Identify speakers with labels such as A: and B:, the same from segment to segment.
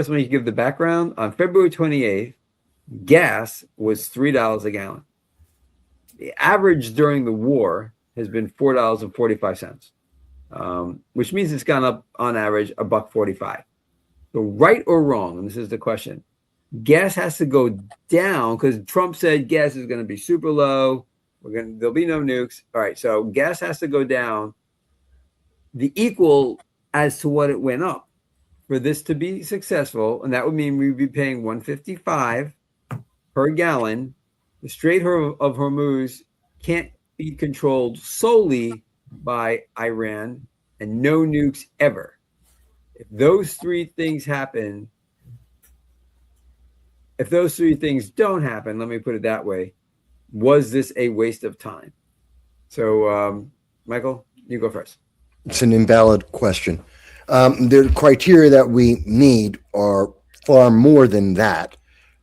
A: Just want to give the background. On February 28th, gas was $3 a gallon. The average during the war has been $4.45, which means it's gone up on average $1.45. So right or wrong, and this is the question, gas has to go down because Trump said gas is going to be super low. There'll be no nukes. All right, so gas has to go down the equal as to what it went up for this to be successful, and that would mean we'd be paying $1.55 per gallon. The Strait of Hormuz can't be controlled solely by Iran, and no nukes ever. If those three things happen, if those three things don't happen, let me put it that way, was this a waste of time? So, Michael, you go first.
B: It's an invalid question. The criteria that we need are far more than that,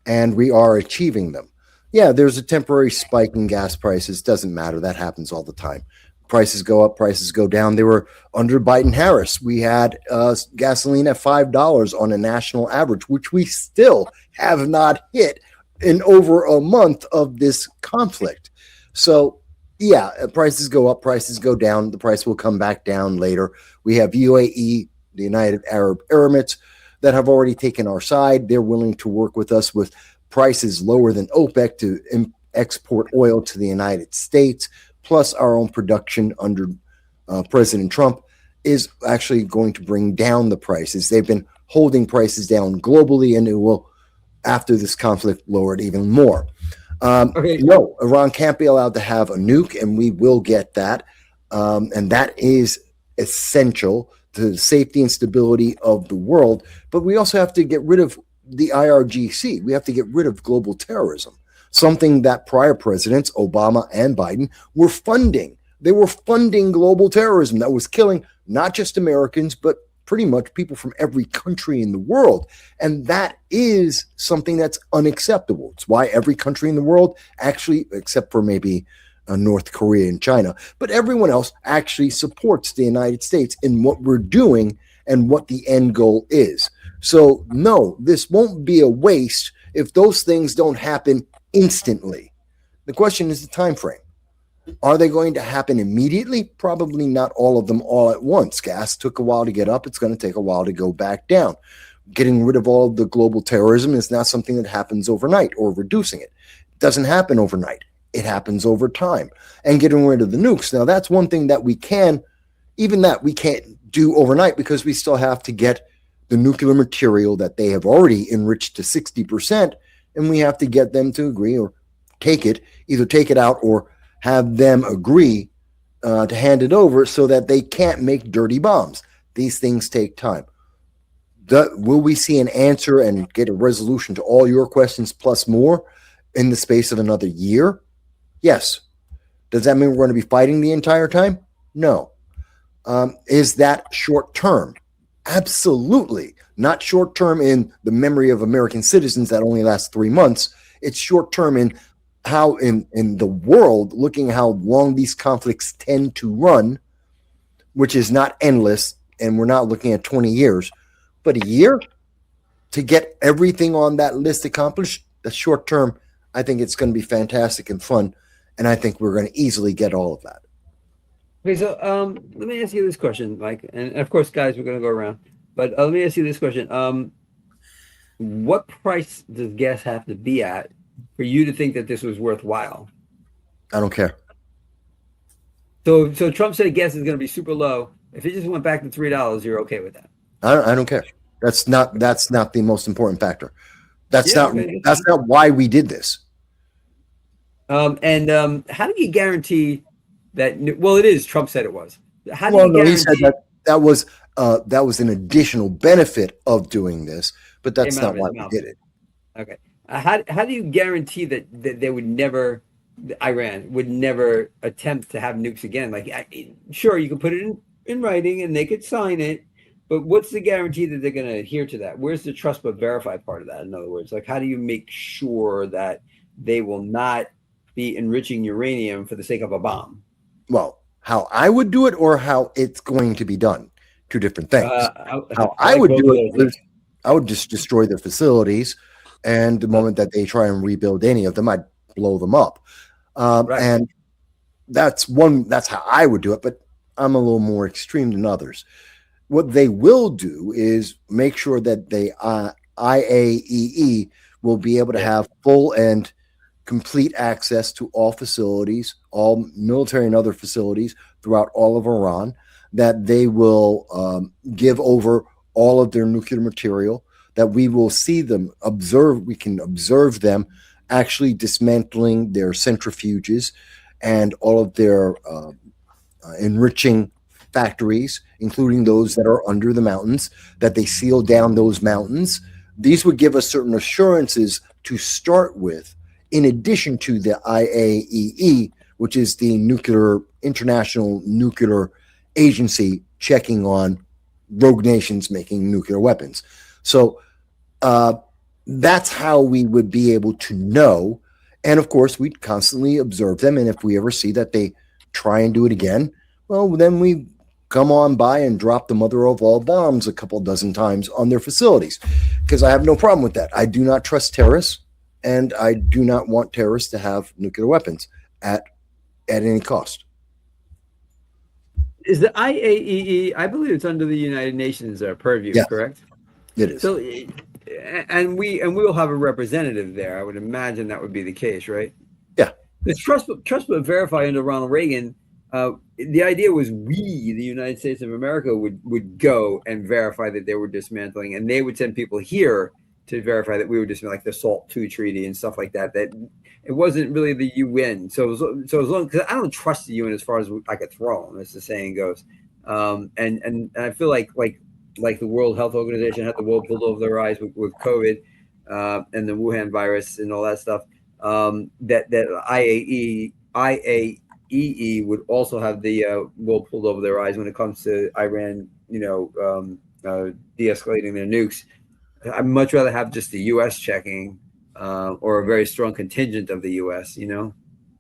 B: and we are achieving them. Yeah, there's a temporary spike in gas prices. Doesn't matter. That happens all the time. Prices go up, prices go down. They were under Biden-Harris. We had gasoline at $5 on a national average, which we still have not hit in over a month of this conflict. So, yeah, prices go up, prices go down. The price will come back down later. We have UAE, the United Arab Emirates, that have already taken our side. They're willing to work with us with prices lower than OPEC to export oil to the United States, plus our own production under President Trump is actually going to bring down the prices. They've been holding prices down globally, and it will, after this conflict, lower it even more. No, Iran can't be allowed to have a nuke, and we will get that. And that is essential to the safety and stability of the world. But we also have to get rid of the IRGC. We have to get rid of global terrorism, something that prior presidents, Obama and Biden, were funding. They were funding global terrorism that was killing not just Americans, but pretty much people from every country in the world. And that is something that's unacceptable. It's why every country in the world actually, except for maybe North Korea and China, but everyone else actually supports the United States in what we're doing and what the end goal is. So no, this won't be a waste if those things don't happen instantly. The question is the time frame. Are they going to happen immediately? Probably not all of them all at once. Gas took a while to get up. It's going to take a while to go back down. Getting rid of all of the global terrorism is not something that happens overnight, or reducing it. It doesn't happen overnight. It happens over time. And getting rid of the nukes. Now, that's one thing that we can't do overnight, because we still have to get the nuclear material that they have already enriched to 60%, and we have to get them to agree or either take it out or have them agree to hand it over so that they can't make dirty bombs. These things take time. Will we see an answer and get a resolution to all your questions plus more in the space of another year? Yes. Does that mean we're going to be fighting the entire time? No. Is that short term? Absolutely. Not short term in the memory of American citizens that only lasts 3 months. It's short term in how in the world, looking how long these conflicts tend to run, which is not endless, and we're not looking at 20 years, but a year to get everything on that list accomplished. The short term, I think it's going to be fantastic and fun, and I think we're going to easily get all of that.
A: Okay, so let me ask you this question, Mike, and of course, guys, we're going to go around, but let me ask you this question. What price does gas have to be at for you to think that this was worthwhile?
B: I don't care.
A: So Trump said gas is going to be super low. If it just went back to $3, you're okay with that?
B: I don't care. That's not the most important factor. That's not why we did this.
A: How do you guarantee that? Well, it is. Trump said it was. How do you guarantee?
B: He said that was an additional benefit of doing this, but that's not why we did it.
A: Okay. How do you guarantee that they would never, Iran would never attempt to have nukes again? Like, sure, you can put it in writing and they could sign it, but what's the guarantee that they're going to adhere to that? Where's the trust but verify part of that? In other words, like, how do you make sure that they will not be enriching uranium for the sake of a bomb?
B: Well, how I would do it or how it's going to be done, two different things. How I would do it is I would just destroy their facilities, and the moment that they try and rebuild any of them, I'd blow them up.
A: Right.
B: And that's how I would do it, but I'm a little more extreme than others. What they will do is make sure that they IAEA will be able to have full and complete access to all facilities, all military and other facilities throughout all of Iran, that they will give over all of their nuclear material, that we will see them we can observe them actually dismantling their centrifuges and all of their enriching factories, including those that are under the mountains, that they seal down those mountains. These would give us certain assurances to start with, in addition to the IAEA, which is the International Nuclear Agency checking on rogue nations making nuclear weapons. So that's how we would be able to know. And of course, we'd constantly observe them. And if we ever see that they try and do it again, well, then we come on by and drop the mother of all bombs a couple dozen times on their facilities, because I have no problem with that. I do not trust terrorists, and I do not want terrorists to have nuclear weapons at any cost.
A: Is the IAEA? I believe it's under the United Nations purview,
B: Yeah,
A: correct?
B: it is.
A: So, and we will have a representative there. I would imagine that would be the case, right?
B: Yeah.
A: The trust but verify under Ronald Reagan. The idea was we, the United States of America, would go and verify that they were dismantling, and they would send people here to verify that we were dismantling, like the SALT II treaty and stuff like that. That it wasn't really the UN. So as long, because I don't trust the UN as far as I could throw them, as the saying goes. And I feel like the World Health Organization had the wool pulled over their eyes with COVID and the Wuhan virus and all that stuff. That IAEA would also have the wool pulled over their eyes when it comes to Iran, de-escalating their nukes. I'd much rather have just the U.S. checking or a very strong contingent of the U.S.,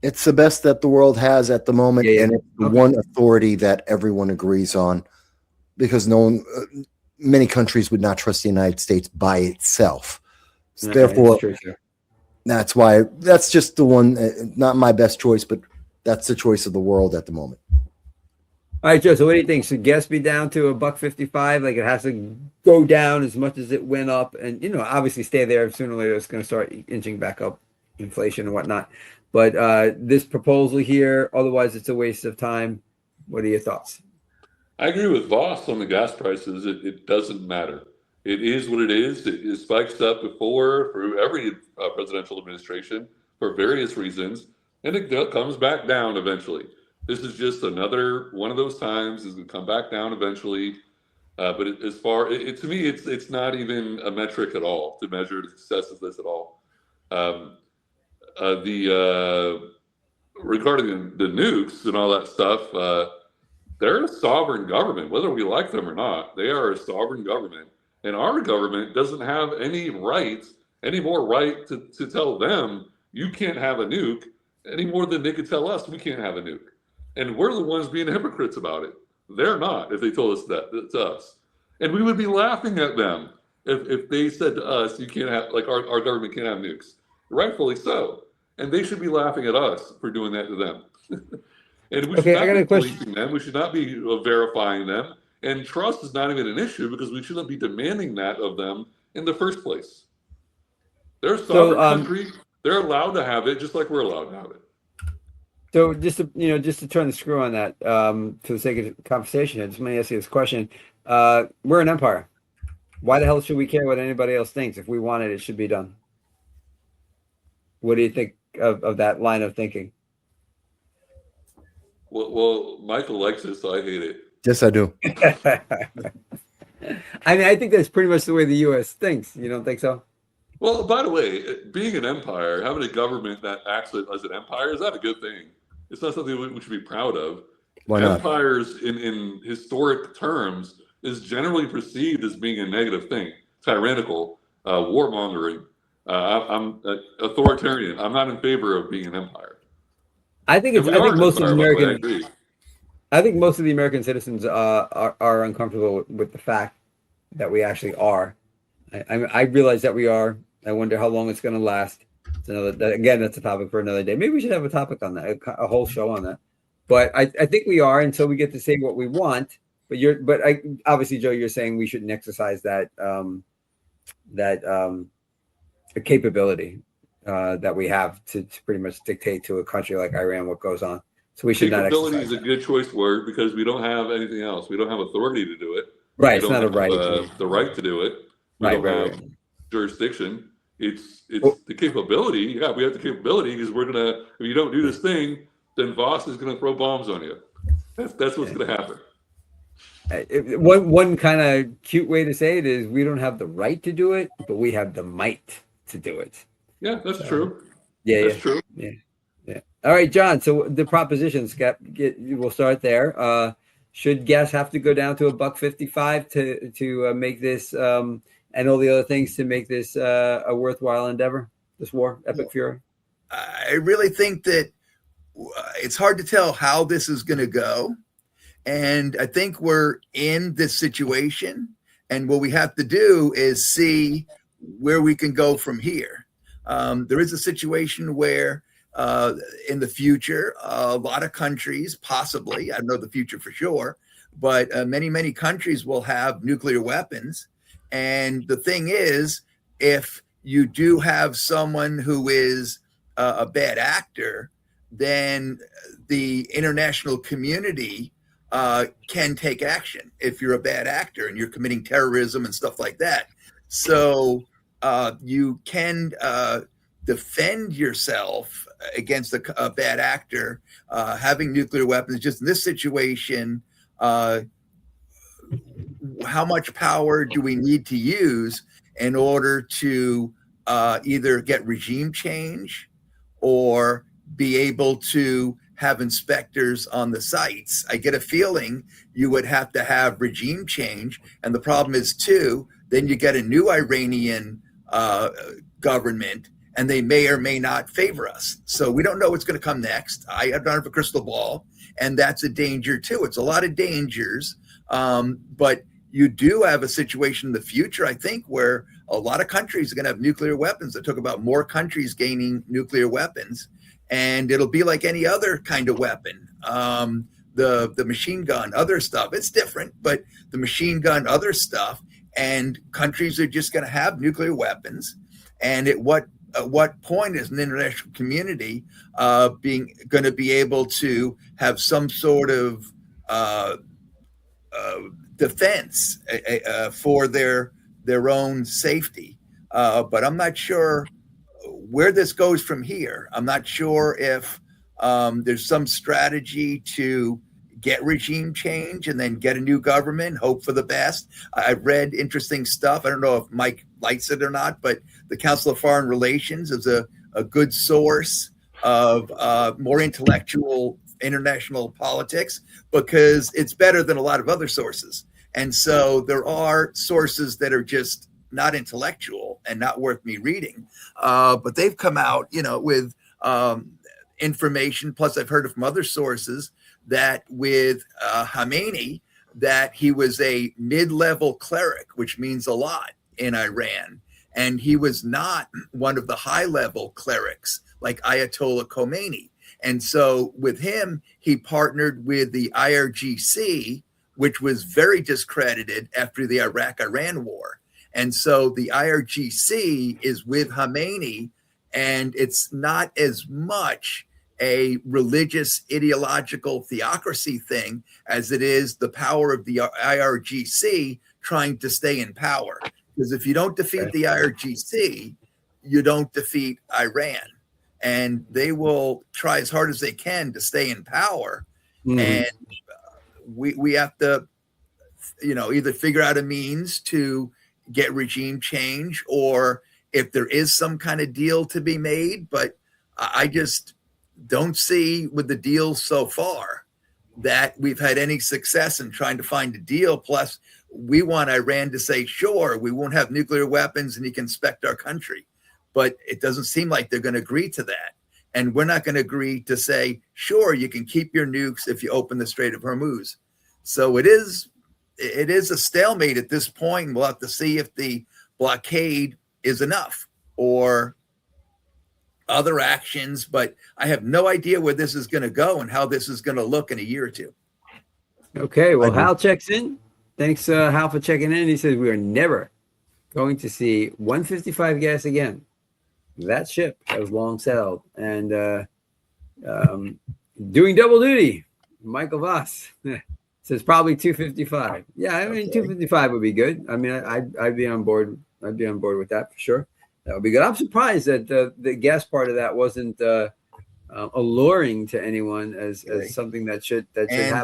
B: It's the best that the world has at the moment,
A: Yeah.
B: and it's the one authority that everyone agrees on, because many countries would not trust the United States by itself. So therefore,
A: true.
B: that's why that's just the one, not my best choice, but that's the choice of the world at the moment.
A: All right, Joe. So what do you think? Should gas be down to $1.55? Like it has to go down as much as it went up, and obviously stay there. Sooner or later, it's going to start inching back up, inflation and whatnot. But this proposal here, otherwise, it's a waste of time. What are your thoughts?
C: I agree with Voss on the gas prices. It doesn't matter. It is what it is. It spikes up before for every presidential administration for various reasons, and it comes back down eventually. This is just another one of those times. It's going to come back down eventually. But to me, it's not even a metric at all to measure the success of this at all. Regarding the nukes and all that stuff, they're a sovereign government, whether we like them or not. They are a sovereign government, and our government doesn't have any more right to tell them you can't have a nuke any more than they could tell us we can't have a nuke. And we're the ones being hypocrites about it. They're not, if they told us that. It's us. And we would be laughing at them if they said to us, you can't have, like our government can't have nukes. Rightfully so. And they should be laughing at us for doing that to them. And we should not be policing them. We should not be verifying them. And trust is not even an issue because we shouldn't be demanding that of them in the first place. They're a sovereign country. They're allowed to have it just like we're allowed to have it.
A: So just to turn the screw on that, for the sake of the conversation, I just want to ask you this question. We're an empire. Why the hell should we care what anybody else thinks? If we want it, it should be done. What do you think of that line of thinking?
C: Well, Michael likes it, so I hate it.
B: Yes, I do.
A: I think that's pretty much the way the U.S. thinks. You don't think so?
C: Well, by the way, being an empire, having a government that acts as an empire, is that a good thing? It's not something we should be proud of.
B: Why not?
C: Empires, in historic terms, is generally perceived as being a negative thing. Tyrannical, warmongering. I'm authoritarian. I'm not in favor of being an empire.
A: I think most of the American citizens are uncomfortable with the fact that we actually are. I realize that we are. I wonder how long it's going to last. It's again, that's a topic for another day. Maybe we should have a topic on that, a whole show on that. But I think we are until we get to say what we want. But obviously, Joe, you're saying we shouldn't exercise that capability that we have to pretty much dictate to a country like Iran what goes on. So we should not exercise.
C: Capability is a good choice word because we don't have anything else. We don't have authority to do it.
A: Right, it's not a right.
C: The right to do it. We don't have jurisdiction. It's the capability. Yeah, we have the capability because we're gonna. If you don't do this thing, then Voss is gonna throw bombs on you. That's what's gonna happen.
A: One kind of cute way to say it is we don't have the right to do it, but we have the might to do it.
C: Yeah, that's true.
A: Yeah,
C: that's true.
A: Yeah. All right, John. So the propositions, we'll start there. Should gas have to go down to $1.55 to make this and all the other things to make this a worthwhile endeavor? This war, Epic Fury.
D: I really think that it's hard to tell how this is going to go. And I think we're in this situation. And what we have to do is see where we can go from here. There is a situation where in the future, a lot of countries, possibly, I don't know the future for sure, but many countries will have nuclear weapons. And the thing is, if you do have someone who is a bad actor, then the international community can take action if you're a bad actor and you're committing terrorism and stuff like that. So you can defend yourself against a bad actor having nuclear weapons. Just in this situation, how much power do we need to use in order to either get regime change or be able to have inspectors on the sites? I get a feeling you would have to have regime change. And the problem is, too, then you get a new Iranian government, and they may or may not favor us. So we don't know what's going to come next. I don't have a crystal ball, and that's a danger, too. It's a lot of dangers. But you do have a situation in the future, I think, where a lot of countries are going to have nuclear weapons. They talk about more countries gaining nuclear weapons. And it'll be like any other kind of weapon, the machine gun, other stuff. It's different, but the machine gun, other stuff, and countries are just going to have nuclear weapons. And at what point is an international community going to be able to have some sort of defense for their own safety? But I'm not sure where this goes from here. I'm not sure if there's some strategy to get regime change and then get a new government, hope for the best. I've read interesting stuff. I don't know if Mike likes it or not, but the Council of Foreign Relations is a good source of more intellectual international politics because it's better than a lot of other sources. And so there are sources that are just not intellectual and not worth me reading. But they've come out, with information. Plus, I've heard it from other sources that with Khamenei, that he was a mid-level cleric, which means a lot in Iran. And he was not one of the high-level clerics like Ayatollah Khomeini. And so with him, he partnered with the IRGC, which was very discredited after the Iraq-Iran war. And so the IRGC is with Khamenei, and it's not as much a religious ideological theocracy thing as it is the power of the IRGC trying to stay in power. Because if you don't defeat the IRGC, you don't defeat Iran. And they will try as hard as they can to stay in power. Mm-hmm. And we have to, either figure out a means to get regime change, or if there is some kind of deal to be made. But I just don't see with the deal so far that we've had any success in trying to find a deal. Plus, we want Iran to say, sure, we won't have nuclear weapons and you can inspect our country. But it doesn't seem like they're going to agree to that. And we're not going to agree to say, sure, you can keep your nukes if you open the Strait of Hormuz. So it is a stalemate at this point. We'll have to see if the blockade is enough or other actions, but I have no idea where this is going to go and how this is going to look in a year or two.
A: Okay, well,
B: I agree.
A: Hal checks in. Thanks, Hal, for checking in. He says we are never going to see 155 gas again. That ship has long sailed. And doing double duty, Michael Voss says probably 255. Yeah, I mean,
D: Okay.
A: 255 would be good. I mean, I'd be on board. I'd be on board with that for sure. That would be good. I'm surprised that the gas part of that wasn't alluring to anyone as
D: Okay.
A: something that should
D: And
A: happen.